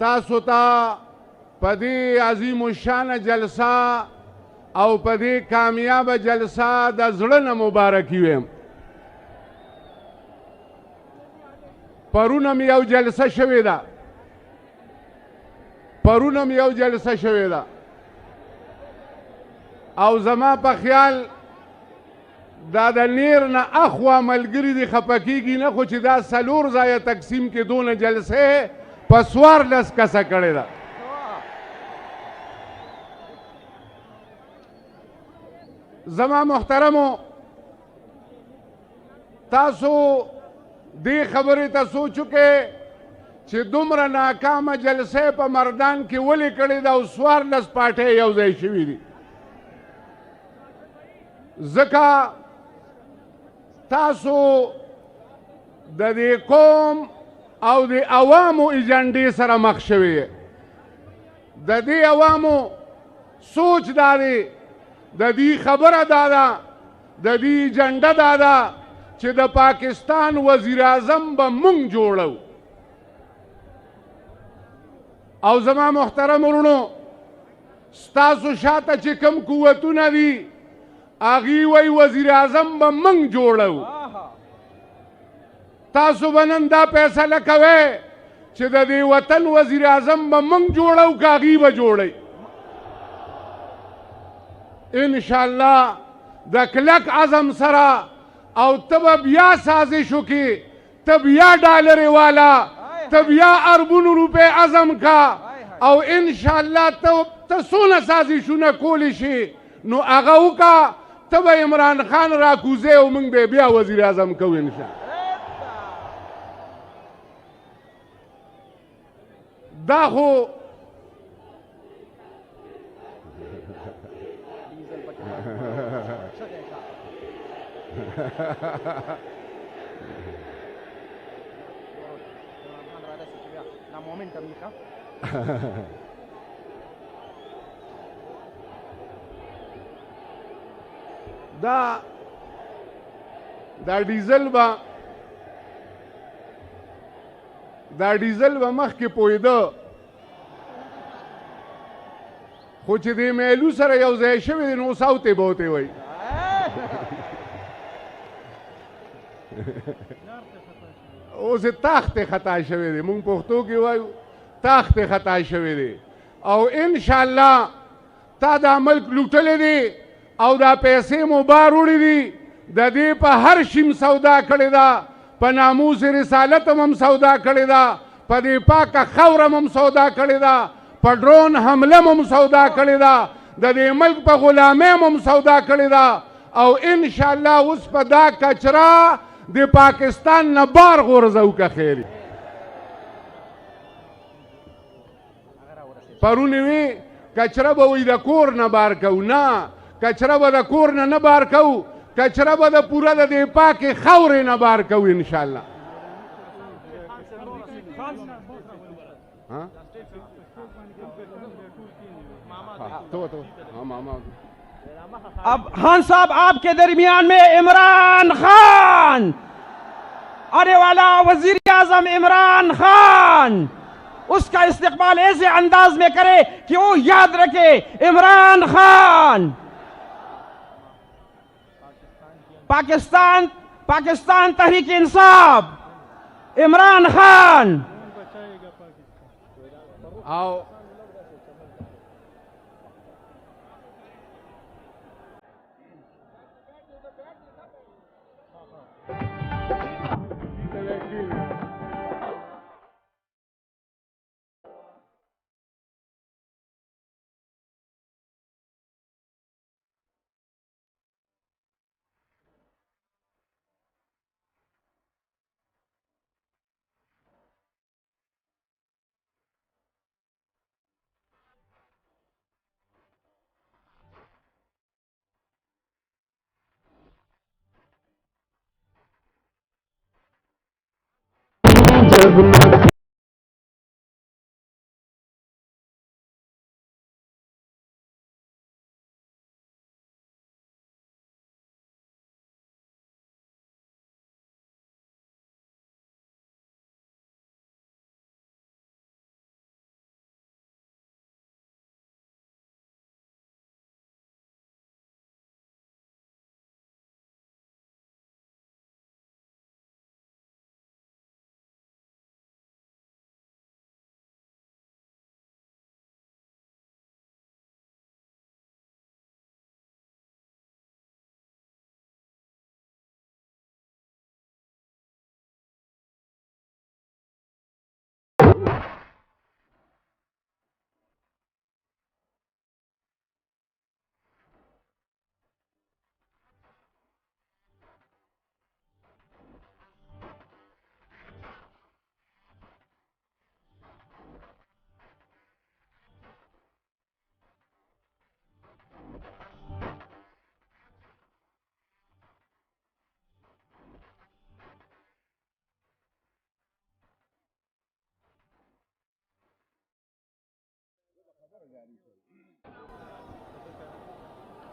تاسو ته په دې عظیم الشان جلسه او په دې کامیابه جلسه د زړه نه مبارکي ویم. پرون هم یو جلسه شوې ده او زما په خیال دا د نیر نه اخوا ملګري دي خفه کېږي نه، خو چې دا 4 ځایه تقسیم کې دونه جلسې په 14 کسه کړې ده. زما محترمو، تاسو دې خبرې ته سوچ وکړئ چې دومره ناکامه جلسې په مردان کې ولې کړې ده او 14 پارټۍ یو ځای شوي دي. ځکه تاسو د دې قوم او د عوامو ایجنډې سره مخ شوي. د دې عوامو سوچ دا دی، د دې خبره دا ده، د دې ایجنډه دا ده چې د پاکستان وزیر اعظم به مونږ جوړو. او زما محترم ورونو، ستاسو شاته چې کوم قوتونه دي هغوی وایي وزیر اعظم به مونږ جوړو. تاسو به نن دا فیصله کوئ چې د دې وطن وزیر اعظم به مونږ جوړو که هغوی به جوړوي. انشاءالله د کلک عزم سره، او ته به بیا سازش وکړې، ته بیا ډالرې والا، ته بیا اربونو روپۍ عزم کا، او انشاءالله ته څونه سازشونه کولی شي نو هغه وکړه. ته به عمران خان راکوزې او موږ به بیا وزیر اعظم کوو انشاءالله. دا خو دا ډیزل به مخکې پوهېده، خو چې دې میلو سره یو ځای شوی دی نو ساوتې بوتې وایي. اوس یې تاختې خطا شوی دی، مونږ پښتو کې وایو تاختې خطا شوی دی. او انشاءالله تا دا ملک لوټلی دی او دا پیسې مو بار وړي دي. د دې په هر شي سودا کړې ده، په ناموس رسالت هم سودا کړې ده، په دې پاکه خوره هم سودا کړې ده، په ډرون حمله هم سودا کړې ده، د دې ملک په غلامۍ هم سودا کړې ده. او انشاءالله اوس په دا کچره د پاکستان نه بار غورځو که خیر. پرون وی کچره به وی د کور نه بار کوو، نه کچره به د کور نه بار کوو، کچره به د پوره د دې پاکې خاورې نه بار کوو انشاءالله. अब खान साहब आपके दरमियान में इमरान खान, आने वाला वजीर आजम इमरान खान, उसका इस्तेमाल ऐसे अंदाज में करे कि वो याद रखे इमरान खान पाकिस्तान तहरीक इंसाफ, इमरान खान। आओ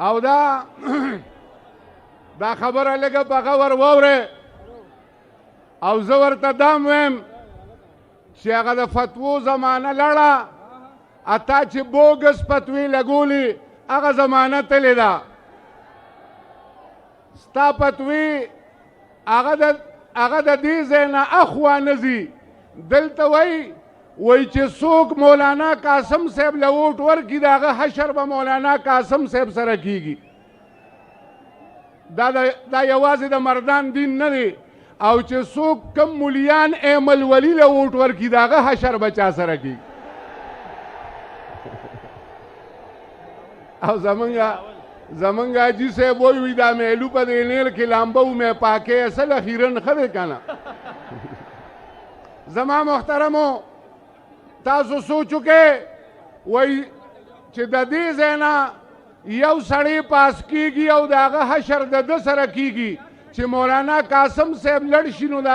او دا خبره لږه په غور واوره او زه ورته دا ویم چې هغه د فتوو زمانه لړه اتا چې بوګس فتوی لګولي هغه زمانه تللی ده ستا فتوی هغه د دې ځای نه اخوا نه ځي دلته وایي چې څوک مولانا قاسم صاحب له ووټ ورکړي د هغه حشر به مولانا قاسم صاحب سره کیږي دا یوازې د مردان دین نه دی او چې څوک کم مولیان ایمل ولی له ووټ ورکړي د هغه حشر به چا سره کیږي او زمونږ حاجي صاحب وایي دا میلو په دې نیل کې لامبه ومې پاکې اصل اخیرا ښه دی که نه زما محترمو تاسو سوچو کې وایي چې د دې ځای نه یو سړی پاس کیږي او د هغه حشر د ده سره کیږي چې مولانا قاسم صاحب لړ شي نو د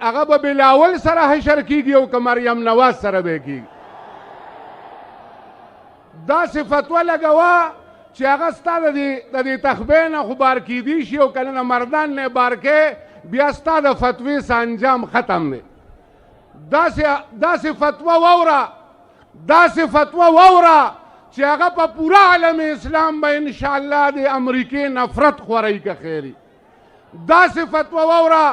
هغه به بلاول سره حشر کیږي او که مریم نواز سره به کیږي داسې فتوه لګوه چې هغه ستا د دې تخبې نه خو بار کیدی شي او کله نه مردان نه بار کې بیا ستا د فتوی سانجام ختم دی داسې فتوه واوره چې هغه په پورا عالم اسلام به انشاءالله د امریکې نفرت خورئ که خیري داسې فتوه واوره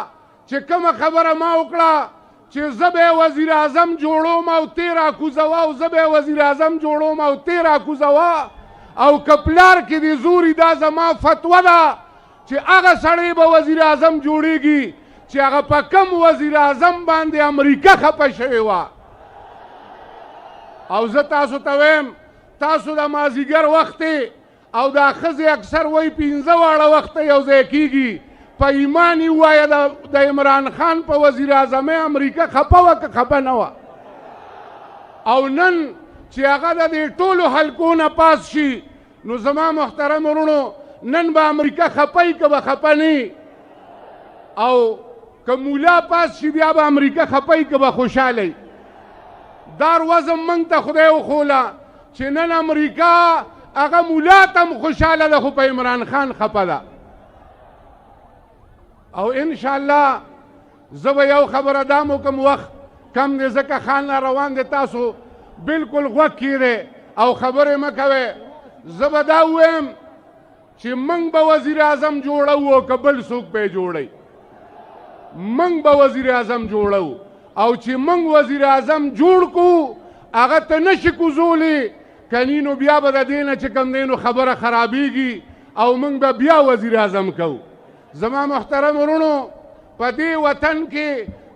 چې کومه خبره ما وکړه چې زه به وزیر اعظم جوړوم او تی راکوزوه او زه به وزیر اعظم جوړوم او تی راکوزوه او که پلار کې دې زوري دا زما فتوه ده چې هغه سړی به وزیر اعظم جوړیږي چې هغه په کم وزیر اعظم باندې امریکه خفه شوې وه او زه تاسو ته ویم تاسو د مازدیګر وخت او دا ښځې اکثر وایي 15 واړه وخته یو ځای کیږي په ایمان یې ووایه د عمران خان په وزیر اعظمۍ امریکه خفه وه که خفه نه وه او نن چې هغه د دې ټولو حلقو نه پاس شي نو زما محترم ورونو نن به امریکه خفه که به خفه نه او که مولا پاس شي بیا به امریکه خفه که به خوشحاله دار وزم موږ ته خدای وښوله چې نن امریکا هغه مولا ته هم خوشحاله ده خو په عمران خان خفه ده او انشاءالله زه به یو خبره دا وکړم وخت کم دی ځکه خان را روان دی تاسو بالکل غوږ کیږئ او خبرې مه کوئ زه به دا ووایم چې موږ به وزیر اعظم جوړو او که بل څوک به یې جوړوي موږ به وزیر اعظم جوړو او چې موږ وزیر اعظم جوړ کړو هغه ته نشي کوزولی کنی نو بیا به د دې نه چې کوم دی نو خبره خرابېږي او موږ به بیا وزیر اعظم کوو زما محترم ورونو په دې وطن کې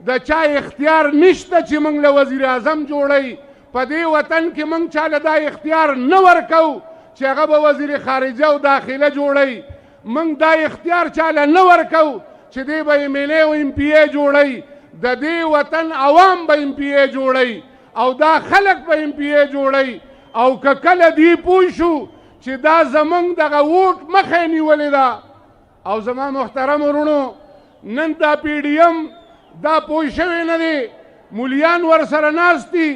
د چا اختیار نشته چې موږ له وزیر اعظم جوړی په دې وطن کې موږ چاله دا اختیار نه ورکو چې هغه به وزیر خارجه او داخله جوړی موږ دا اختیار چاله نه ورکو چې دی به ایم ایل ای او ایم پی ای جوړی د دې وطن عوام به ایم پی ای جوړی او دا خلک به ایم پی ای جوړی او که کله دی پوه شو چې دا زمونږ دغه ووټ مخه نیولې ده او زما محترم ورونو نن دا پی ډي ایم دا پوه شوی نه دی مولیان ورسره ناست دي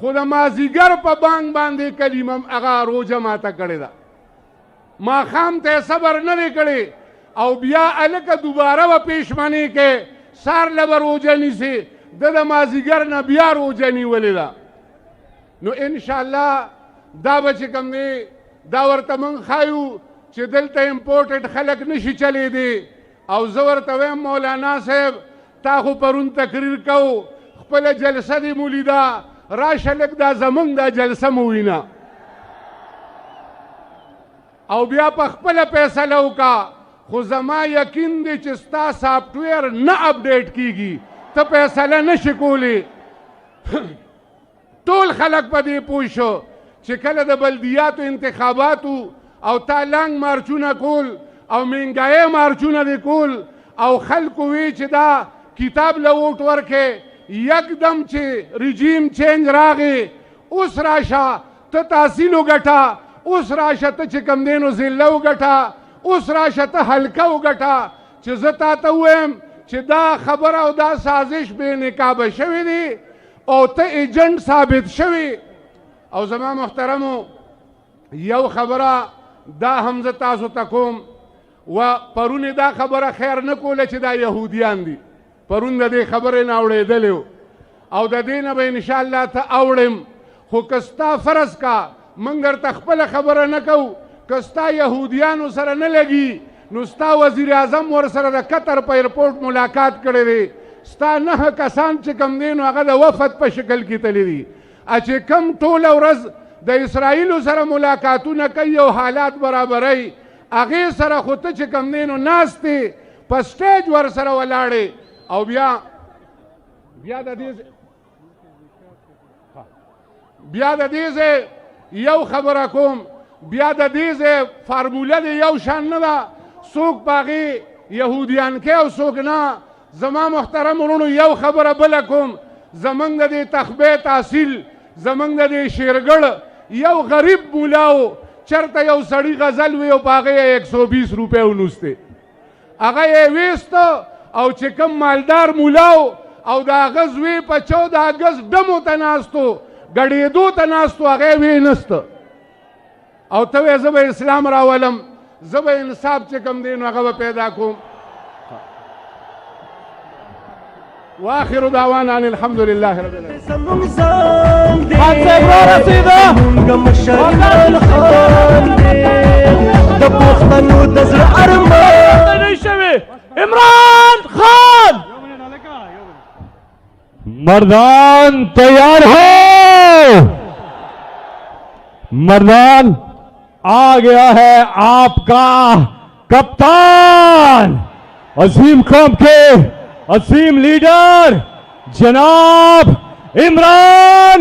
خو د مازدیګر په بانک باندې کلمه هغه روژه ماته کړې ده ماښام ته صبر نه دی کړی او بیا هلکه دوباره به پېشمني کې سار له به روژه نیسي د مازدیګر نه بیا روژه نیولې ده نو انشاءالله دا به چې کوم دی دا ورته موږ ښایو چې دلته امپورټډ خلک نشي چلیدی او زه ورته ویم مولانا صاحب تا خو پرون تقریر کو خپله جلسه دې مو لیده راشه لږ دا زمونږ دا جلسه مو وینه او بیا په خپله فیصله وکړه خو زما یقین دی چې ستا سافټویر نه اپډیټ کیږي ته فیصله نشي کولی ټول خلک په دې پوه شو چې کله د بلدیاتو انتخاباتو او تا لنګ مارچونه کول او مهنګایي مارچونه دې کول او خلکو وی چې دا کتاب له ووټ ورکې یکدم چې رژیم چینج راغی اوس راشه ته تحصیل وګټه اوس راشه ته چې کوم دی نو ضلع وګټه اوس راشه ته حلقه وګټه چې زه تا ته ووایم چې دا خبره او دا سازش بې نقابه شوې دی او ته ایجنټ ثابت شوی او زما محترمو یو خبره دا هم زه تاسو ته کوم و پرون دا خبره خیر نه کوله چې دا یهودیان دي پرون د دې خبرې نه اورېدلی او د دې نه به انشاءالله ته اوړم خو که ستا فرض کا موږ درته خپله خبره نه کوو که ستا یهودیانو سره نه لګي نو ستا وزیر اعظم ورسره د قطر په ایرپورټ ملاقات کړی دی ستا 9 کسان چې کوم دی نو هغه د وفد په شکل کې تللی دي چې کوم ټوله ورځ د اسرائیلو سره ملاقاتونه کوي او حالات برابروي هغې سره خو ته چې کوم دی نو ناست دی په سټیج ورسره ولاړې او بیا د دې یو خبره کوم بیا د دې فارموله د یو شان نه ده څوک په هغې یهودیان کې او څوک نه زما محترم ورونو یو خبره بله کوم زمونږ د دې تخبې تحصیل زمونږ د دې شیرګړ یو غریب مولا و چرته یو سړی غزل وی او په هغې 120 روپۍ ونوستې هغه یې ویسته او چې کوم مالدار مولا و او د هغه زوی په 14 اګست ډمو ته ناستو ګډېدو ته ناستو هغه یې وینسته او ته وې زه به اسلام راولم زه به انصاف چې کوم دی نو هغه به پیدا کوم واخر دعوانا ان الحمد لله رب عمران خان मर्दान तैयार हो मर्दान आ गया है आपका कप्तान अजीम कौम के अजीम लीडर जनाब इमरान